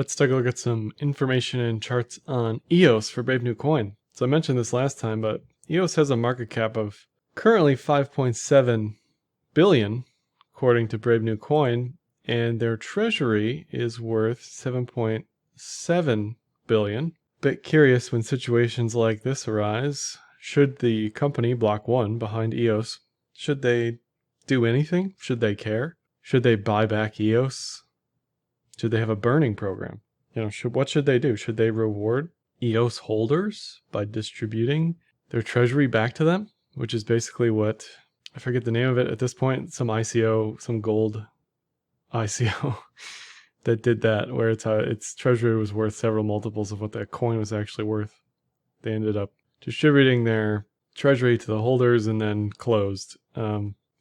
Let's take a look at some information and charts on EOS for Brave New Coin. So I mentioned this last time, but EOS has a market cap of currently 5.7 billion, according to Brave New Coin, and their treasury is worth 7.7 billion. Bit curious when situations like this arise. Should the company, Block One, behind EOS, should they do anything? Should they care? Should they buy back EOS? Should they have a burning program? What should they do? Should they reward EOS holders by distributing their treasury back to them? Which is basically what, I forget the name of it at this point, some ICO, some gold ICO that did that, where its treasury was worth several multiples of what that coin was actually worth. They ended up distributing their treasury to the holders and then closed.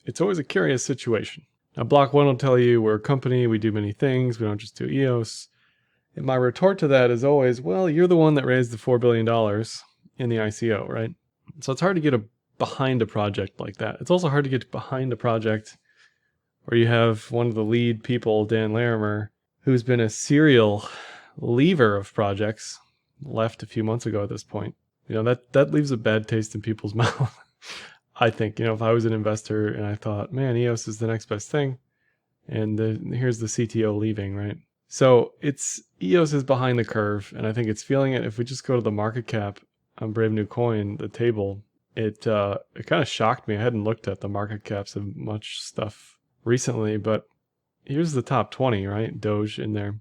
It's always a curious situation. Now, Block One will tell you we're a company, we do many things, we don't just do EOS. And my retort to that is always, well, you're the one that raised the $4 billion in the ICO, right? So it's hard to get behind a project like that. It's also hard to get behind a project where you have one of the lead people, Dan Larimer, who's been a serial leaver of projects, left a few months ago at this point. That leaves a bad taste in people's mouth. I think, if I was an investor and I thought, man, EOS is the next best thing, and here's the CTO leaving, right? So EOS is behind the curve, and I think it's feeling it. If we just go to the market cap on Brave New Coin, the table, it kind of shocked me. I hadn't looked at the market caps of much stuff recently, but here's the top 20, right? Doge in there.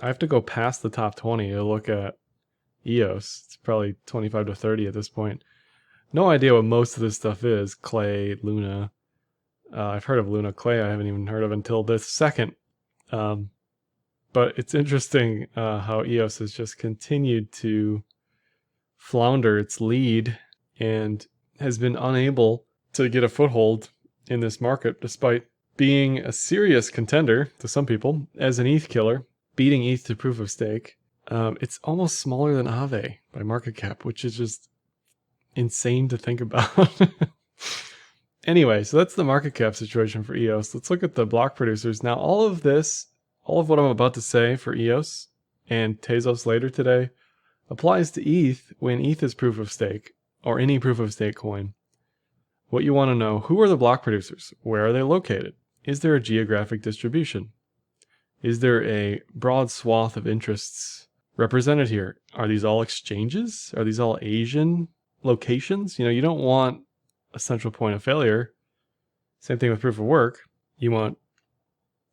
I have to go past the top 20 to look at EOS. It's probably 25 to 30 at this point. No idea what most of this stuff is. Clay, Luna. I've heard of Luna. Clay I haven't even heard of until this second. But it's interesting how EOS has just continued to flounder its lead and has been unable to get a foothold in this market despite being a serious contender to some people as an ETH killer, beating ETH to proof of stake. It's almost smaller than Aave by market cap, which is just insane to think about. Anyway, so that's the market cap situation for EOS. Let's look at the block producers. Now, all of what I'm about to say for EOS and Tezos later today applies to ETH when ETH is proof of stake or any proof of stake coin. What you want to know, who are the block producers? Where are they located? Is there a geographic distribution? Is there a broad swath of interests represented here? Are these all exchanges? Are these all Asian locations? You don't want a central point of failure. Same thing with proof of work. You want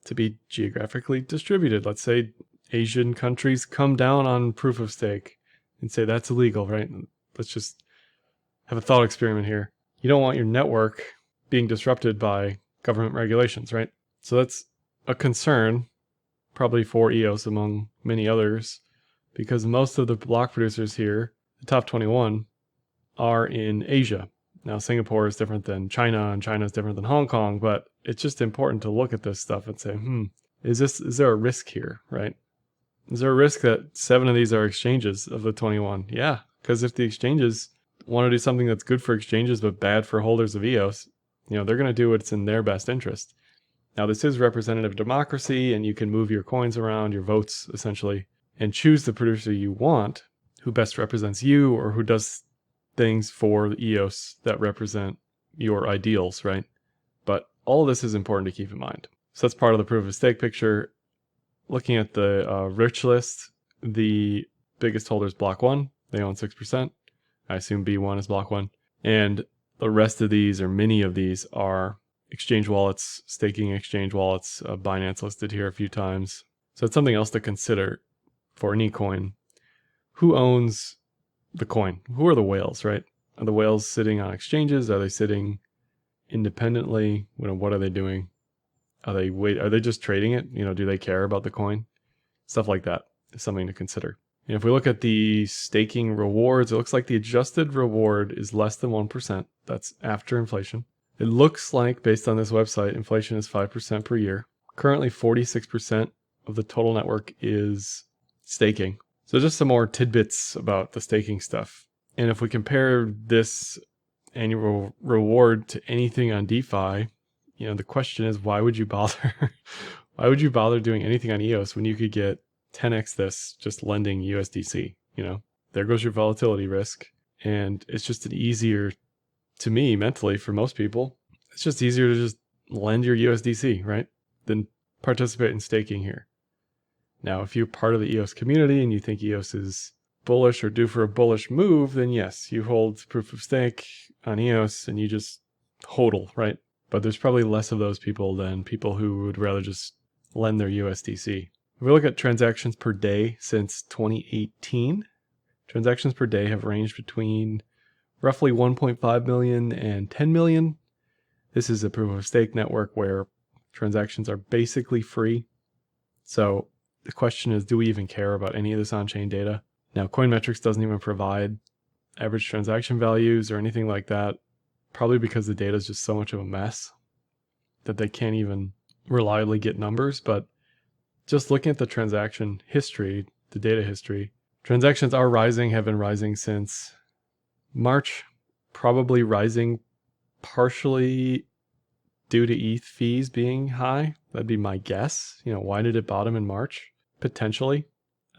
to be geographically distributed. Let's say Asian countries come down on proof of stake and say that's illegal, right? Let's just have a thought experiment here. You don't want your network being disrupted by government regulations, right? So that's a concern, probably for EOS among many others, because most of the block producers here, the top 21, are in Asia. Now, Singapore is different than China, and China is different than Hong Kong, but it's just important to look at this stuff and say, is there a risk here, right? Is there a risk that 7 of these are exchanges of the 21? Yeah, because if the exchanges want to do something that's good for exchanges but bad for holders of EOS, they're going to do what's in their best interest. Now, this is representative democracy, and you can move your coins around, your votes, essentially, and choose the producer you want, who best represents you or who does things for the EOS that represent your ideals, right? But all this is important to keep in mind. So that's part of the proof of stake picture. Looking at the rich list, the biggest holder is Block One. They own 6%. I assume B1 is Block One. And the rest of these, or many of these, are exchange wallets, staking exchange wallets. Binance listed here a few times. So it's something else to consider for any coin. Who owns the coin? Who are the whales, right? Are the whales sitting on exchanges? Are they sitting independently? What are they doing? Are they just trading it? Do they care about the coin? Stuff like that is something to consider. And if we look at the staking rewards, it looks like the adjusted reward is less than 1%. That's after inflation. It looks like, based on this website, inflation is 5% per year. Currently, 46% of the total network is staking. So just some more tidbits about the staking stuff. And if we compare this annual reward to anything on DeFi, the question is, why would you bother? Why would you bother doing anything on EOS when you could get 10x this just lending USDC. There goes your volatility risk. And it's just an easier, to me, mentally, for most people, it's just easier to just lend your USDC, right? Than participate in staking here. Now, if you're part of the EOS community and you think EOS is bullish or due for a bullish move, then yes, you hold proof of stake on EOS and you just hodl, right? But there's probably less of those people than people who would rather just lend their USDC. If we look at transactions per day since 2018, transactions per day have ranged between roughly 1.5 million and 10 million. This is a proof of stake network where transactions are basically free. So the question is, do we even care about any of this on-chain data? Now, Coinmetrics doesn't even provide average transaction values or anything like that, probably because the data is just so much of a mess that they can't even reliably get numbers. But just looking at the transaction history, the data history, transactions are rising, have been rising since March, probably rising partially due to ETH fees being high. That'd be my guess. Why did it bottom in March? Potentially.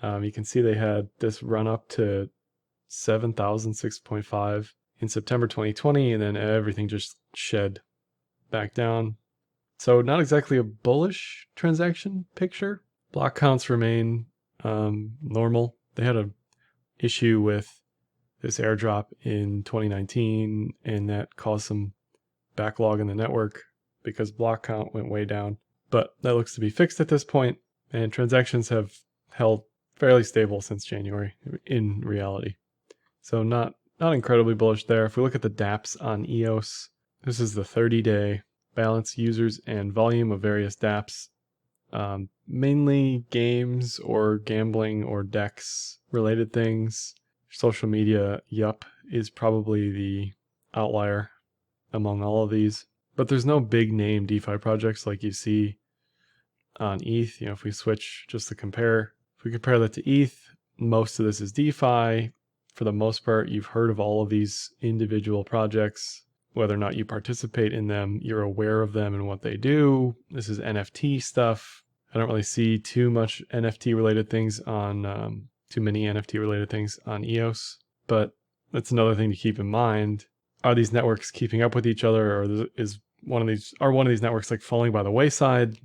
You can see they had this run up to 7,006.5 in September 2020, and then everything just shed back down. So not exactly a bullish transaction picture. Block counts remain normal. They had an issue with this airdrop in 2019, and that caused some backlog in the network because block count went way down. But that looks to be fixed at this point, and transactions have held fairly stable since January in reality. So not incredibly bullish there. If we look at the dApps on EOS, this is the 30-day balance, users, and volume of various dApps. Mainly games or gambling or DEX related things. Social media, is probably the outlier among all of these. But there's no big name DeFi projects like you see on ETH. If we switch just to compare, if we compare that to ETH, most of this is DeFi. For the most part, you've heard of all of these individual projects. Whether or not you participate in them, you're aware of them and what they do. This is NFT stuff. I don't really see too much NFT related things on, too many NFT related things on EOS, but that's another thing to keep in mind. Are these networks keeping up with each other, or is one of these networks like falling by the wayside?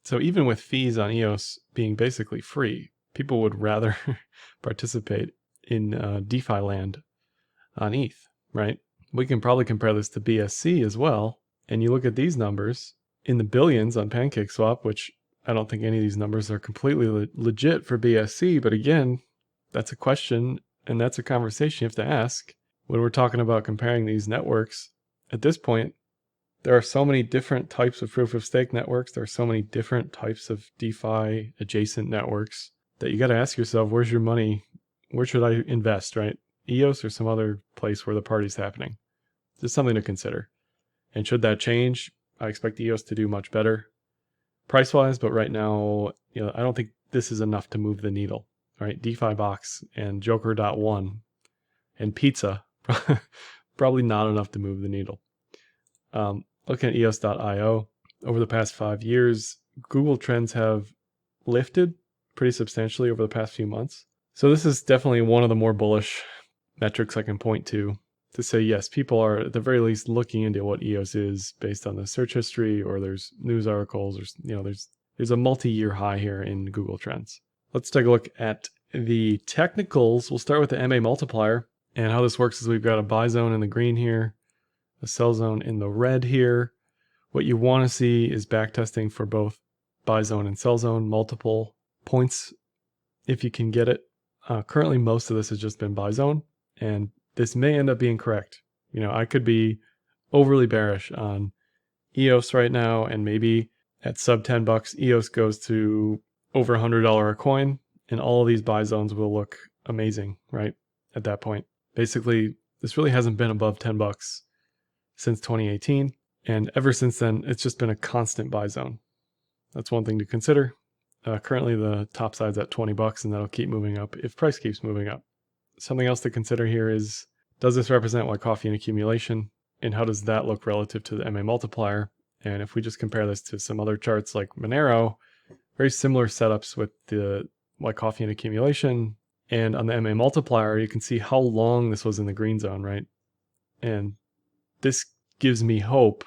So even with fees on EOS being basically free, people would rather participate in DeFi land on ETH, right? We can probably compare this to BSC as well. And you look at these numbers in the billions on PancakeSwap, which I don't think any of these numbers are completely legit for BSC. But again, that's a question and that's a conversation you have to ask when we're talking about comparing these networks. At this point, there are so many different types of proof of stake networks. There are so many different types of DeFi adjacent networks that you got to ask yourself, where's your money? Where should I invest, right? EOS or some other place where the party's happening? Just something to consider. And should that change, I expect EOS to do much better price-wise, but right now, I don't think this is enough to move the needle, right? DeFi Box and Joker.1 and Pizza, probably not enough to move the needle. Looking at EOS.io, over the past 5 years, Google Trends have lifted pretty substantially over the past few months. So this is definitely one of the more bullish metrics I can point to say, yes, people are at the very least looking into what EOS is based on the search history, or there's news articles, or there's a multi-year high here in Google Trends. Let's take a look at the technicals. We'll start with the MA multiplier, and how this works is we've got a buy zone in the green here, a sell zone in the red here. What you want to see is backtesting for both buy zone and sell zone, multiple points if you can get it. Currently, most of this has just been buy zone, and this may end up being correct. I could be overly bearish on EOS right now, and maybe at sub $10, EOS goes to over $100 a coin, and all of these buy zones will look amazing, right? At that point, basically, this really hasn't been above $10 since 2018, and ever since then, it's just been a constant buy zone. That's one thing to consider. Currently, the top side's at $20, and that'll keep moving up if price keeps moving up. Something else to consider here is, does this represent white coffee in accumulation? And how does that look relative to the MA multiplier? And if we just compare this to some other charts like Monero, very similar setups with the white coffee and accumulation. And on the MA multiplier, you can see how long this was in the green zone, right? And this gives me hope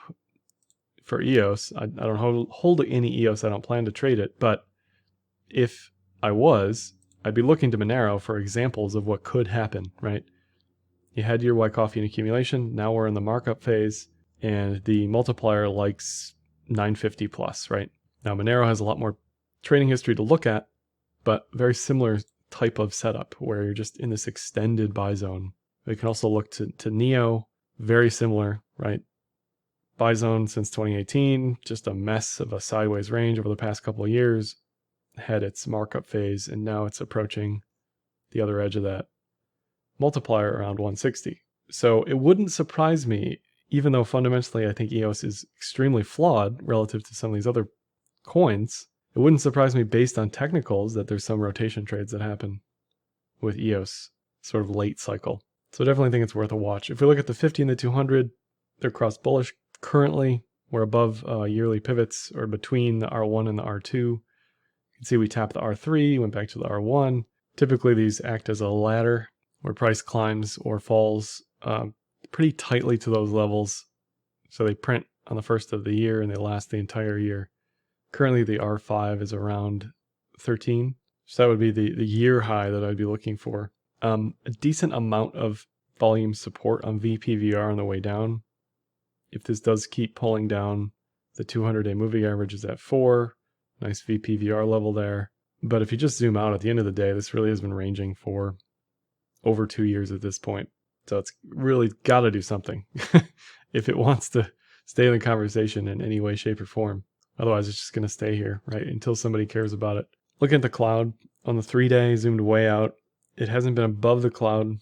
for EOS. I don't hold any EOS. I don't plan to trade it. But if I was, I'd be looking to Monero for examples of what could happen, right? You had your white coffee and accumulation. Now we're in the markup phase, and the multiplier likes 950 plus, right? Now Monero has a lot more trading history to look at, but very similar type of setup where you're just in this extended buy zone. We can also look to Neo, very similar, right? Buy zone since 2018, just a mess of a sideways range over the past couple of years. Had its markup phase, and now it's approaching the other edge of that multiplier around 160. So it wouldn't surprise me, even though fundamentally I think EOS is extremely flawed relative to some of these other coins, it wouldn't surprise me based on technicals that there's some rotation trades that happen with EOS, sort of late cycle. So definitely think it's worth a watch. If we look at the 50 and the 200, they're cross bullish currently. We're above yearly pivots, or between the R1 and the R2. You can see we tapped the R3, went back to the R1. Typically these act as a ladder where price climbs or falls pretty tightly to those levels. So they print on the first of the year and they last the entire year. Currently the R5 is around 13. So that would be the year high that I'd be looking for. A decent amount of volume support on VPVR on the way down. If this does keep pulling down, the 200-day moving average is at 4. Nice VPVR level there. But if you just zoom out at the end of the day, this really has been ranging for over 2 years at this point. So it's really got to do something if it wants to stay in the conversation in any way, shape, or form. Otherwise, it's just going to stay here, right, until somebody cares about it. Looking at the cloud, on the 3-day, zoomed way out, it hasn't been above the cloud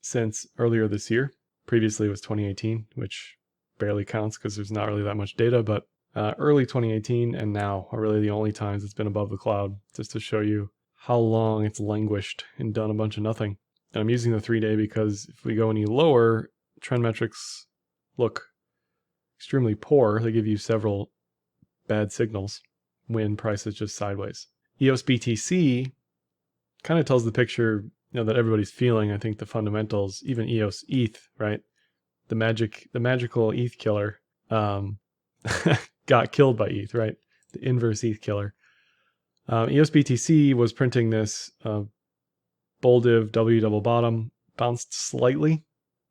since earlier this year. Previously, it was 2018, which barely counts because there's not really that much data, but early 2018 and now are really the only times it's been above the cloud, just to show you how long it's languished and done a bunch of nothing. And I'm using the 3-day because if we go any lower, trend metrics look extremely poor. They give you several bad signals when price is just sideways. EOS-BTC kind of tells the picture, that everybody's feeling. I think the fundamentals, even EOS-ETH, right? The magical ETH killer got killed by ETH, right? The inverse ETH killer. EOS-BTC was printing this bull div W double bottom, bounced slightly.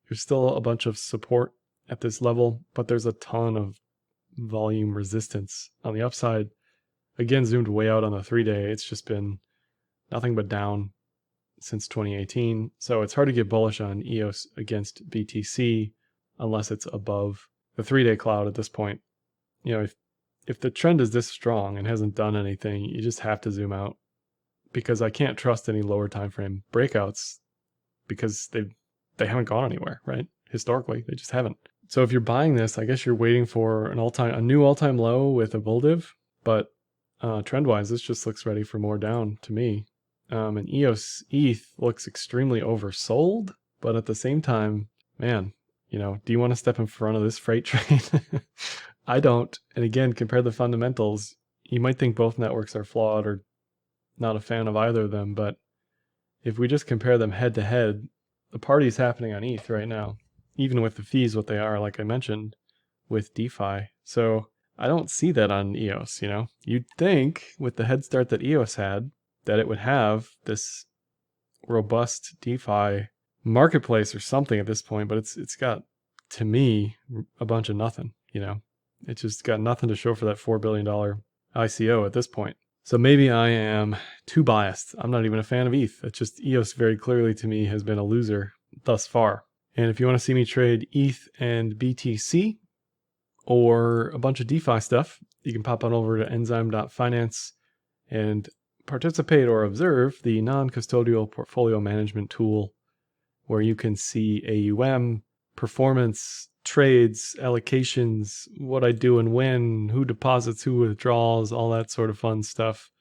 There's still a bunch of support at this level, but there's a ton of volume resistance on the upside. Again, zoomed way out on the 3-day, it's just been nothing but down since 2018. So it's hard to get bullish on EOS against BTC unless it's above the 3-day cloud at this point. If the trend is this strong and hasn't done anything, you just have to zoom out, because I can't trust any lower time frame breakouts because they haven't gone anywhere, right? Historically, they just haven't. So if you're buying this, I guess you're waiting for a new all-time low with a bull div, but trend-wise, this just looks ready for more down to me. And EOS ETH looks extremely oversold, but at the same time, man, do you want to step in front of this freight train? I don't. And again, compare the fundamentals. You might think both networks are flawed or not a fan of either of them, but if we just compare them head to head, the party's happening on ETH right now, even with the fees what they are, like I mentioned, with DeFi. So I don't see that on EOS, You'd think with the head start that EOS had, that it would have this robust DeFi marketplace or something at this point, but it's got, to me, a bunch of nothing, It's just got nothing to show for that $4 billion ICO at this point. So maybe I am too biased. I'm not even a fan of ETH. It's just EOS very clearly to me has been a loser thus far. And if you want to see me trade ETH and BTC or a bunch of DeFi stuff, you can pop on over to enzyme.finance and participate or observe the non-custodial portfolio management tool, where you can see AUM, performance, trades, allocations, what I do and when, who deposits, who withdraws, all that sort of fun stuff.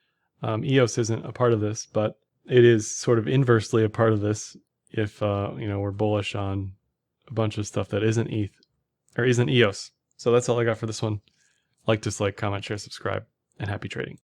EOS isn't a part of this, but it is sort of inversely a part of this if we're bullish on a bunch of stuff that isn't ETH or isn't EOS. So that's all I got for this one. Like, dislike, comment, share, subscribe, and happy trading.